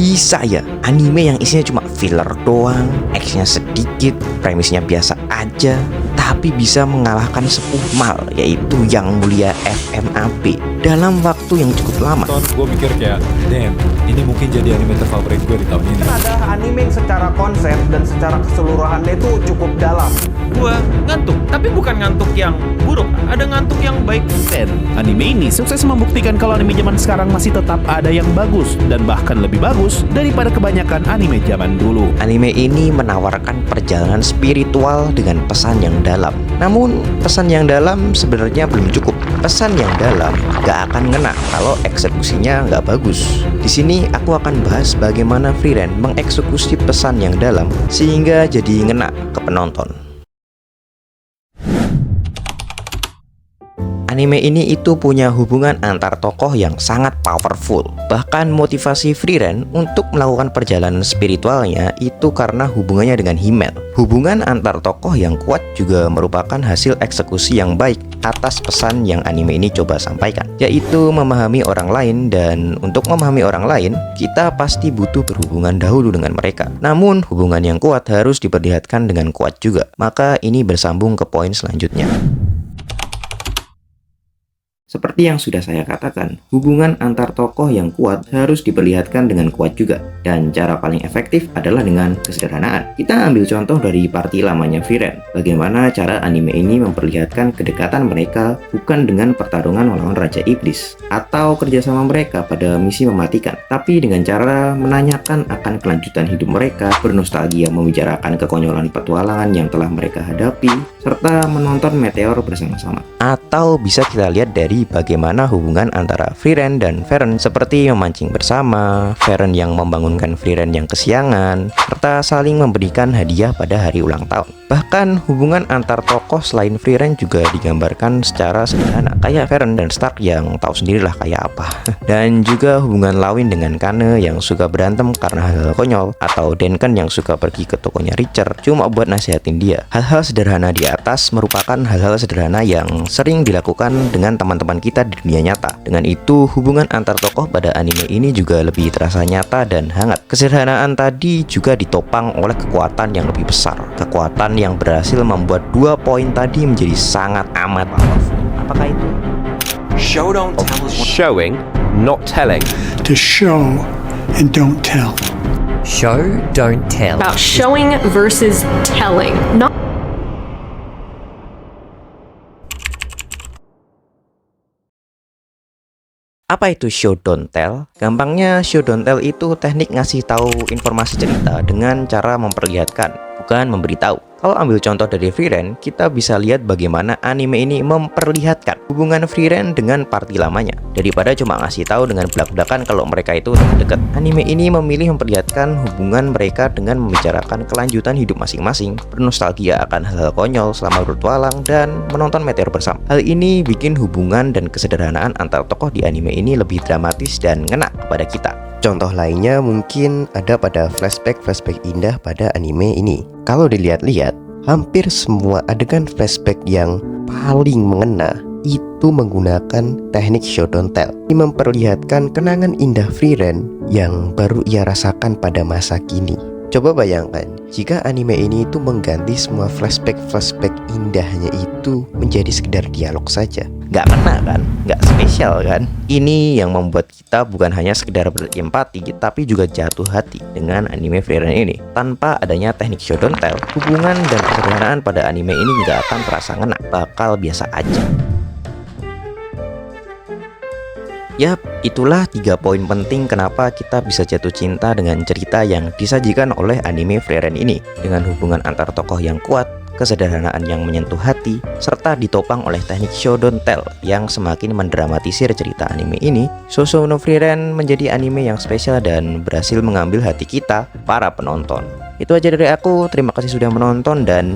bisa ya anime yang isinya cuma filler doang, actionnya sedikit, premisnya biasa aja, tapi bisa mengalahkan sepuh yaitu Yang Mulia FMAP dalam waktu yang cukup lama. Gue mikir kayak, damn, ini mungkin jadi anime terfavorit gue di tahun ini. Ada anime yang secara konsep dan secara keseluruhannya itu cukup dalam. Gua ngantuk, tapi bukan ngantuk yang buruk, ada ngantuk yang baik. Dan anime ini sukses membuktikan kalau anime zaman sekarang masih tetap ada yang bagus dan bahkan lebih bagus daripada kebanyakan anime zaman dulu. Anime ini menawarkan perjalanan spiritual dengan pesan yang dalam. Namun pesan yang dalam sebenarnya belum cukup. Pesan yang dalam gak akan ngena kalau eksekusinya gak bagus. Di sini aku akan bahas bagaimana Frieren mengeksekusi pesan yang dalam sehingga jadi ngena ke penonton. Anime ini itu punya hubungan antar tokoh yang sangat powerful. Bahkan motivasi Frieren untuk melakukan perjalanan spiritualnya itu karena hubungannya dengan Himmel. Hubungan antar tokoh yang kuat juga merupakan hasil eksekusi yang baik atas pesan yang anime ini coba sampaikan, yaitu memahami orang lain. Dan untuk memahami orang lain, kita pasti butuh berhubungan dahulu dengan mereka. Namun hubungan yang kuat harus diperlihatkan dengan kuat juga. Maka ini bersambung ke poin selanjutnya. Seperti yang sudah saya katakan, hubungan antar tokoh yang kuat harus diperlihatkan dengan kuat juga. Dan cara paling efektif adalah dengan kesederhanaan. Kita ambil contoh dari party lamanya Frieren. Bagaimana cara anime ini memperlihatkan kedekatan mereka bukan dengan pertarungan melawan Raja Iblis atau kerjasama mereka pada misi mematikan, tapi dengan cara menanyakan akan kelanjutan hidup mereka, bernostalgia membicarakan kekonyolan petualangan yang telah mereka hadapi, serta menonton meteor bersama-sama. Atau bisa kita lihat dari bagaimana hubungan antara Frieren dan Feren, seperti memancing bersama, Feren yang membangunkan Frieren yang kesiangan, serta saling memberikan hadiah pada hari ulang tahun. Bahkan hubungan antar tokoh selain Frieren juga digambarkan secara sederhana, kayak Feren dan Stark yang tahu sendirilah kayak apa. Dan juga hubungan Lawin dengan Kane yang suka berantem karena hal-hal konyol, atau Denken yang suka pergi ke tokonya Richard cuma buat nasihatin dia. Hal-hal sederhana di atas merupakan hal-hal sederhana yang sering dilakukan dengan teman-teman kita di dunia nyata. Dengan itu, hubungan antar tokoh pada anime ini juga lebih terasa nyata dan hangat. Kesederhanaan tadi juga ditopang oleh kekuatan yang lebih besar. Kekuatan yang berhasil membuat dua poin tadi menjadi sangat amat powerful. Apakah itu? Showing, not telling. To show and don't tell. Show, don't tell. About showing versus telling. Not Apa itu show don't tell? Gampangnya show don't tell itu teknik ngasih tahu informasi cerita dengan cara memperlihatkan, bukan memberitahu. Kalau ambil contoh dari Frieren, kita bisa lihat bagaimana anime ini memperlihatkan hubungan Frieren dengan party lamanya. Daripada cuma ngasih tahu dengan belak-belakan kalau mereka itu dekat. Anime ini memilih memperlihatkan hubungan mereka dengan membicarakan kelanjutan hidup masing-masing, bernostalgia akan hal-hal konyol selama bertualang, dan menonton meteor bersama. Hal ini bikin hubungan dan kesederhanaan antar tokoh di anime ini lebih dramatis dan ngena kepada kita. Contoh lainnya mungkin ada pada flashback indah pada anime ini. Kalau dilihat-lihat, hampir semua adegan flashback yang paling mengena itu menggunakan teknik show don't tell. Ini memperlihatkan kenangan indah Frieren yang baru ia rasakan pada masa kini. Coba bayangkan, jika anime ini itu mengganti semua flashback indahnya itu menjadi sekedar dialog saja. Nggak kena kan? Nggak spesial kan? Ini yang membuat kita bukan hanya sekedar berempati, tapi juga jatuh hati dengan anime Frieren ini. Tanpa adanya teknik show don't tell, hubungan dan kesederhanaan pada anime ini nggak akan terasa ngena, bakal biasa aja. Yap, itulah 3 poin penting kenapa kita bisa jatuh cinta dengan cerita yang disajikan oleh anime Frieren ini. Dengan hubungan antar tokoh yang kuat, kesederhanaan yang menyentuh hati, serta ditopang oleh teknik show don't tell yang semakin mendramatisir cerita anime ini, Shoujo no Frieren menjadi anime yang spesial dan berhasil mengambil hati kita, para penonton. Itu aja dari aku, terima kasih sudah menonton dan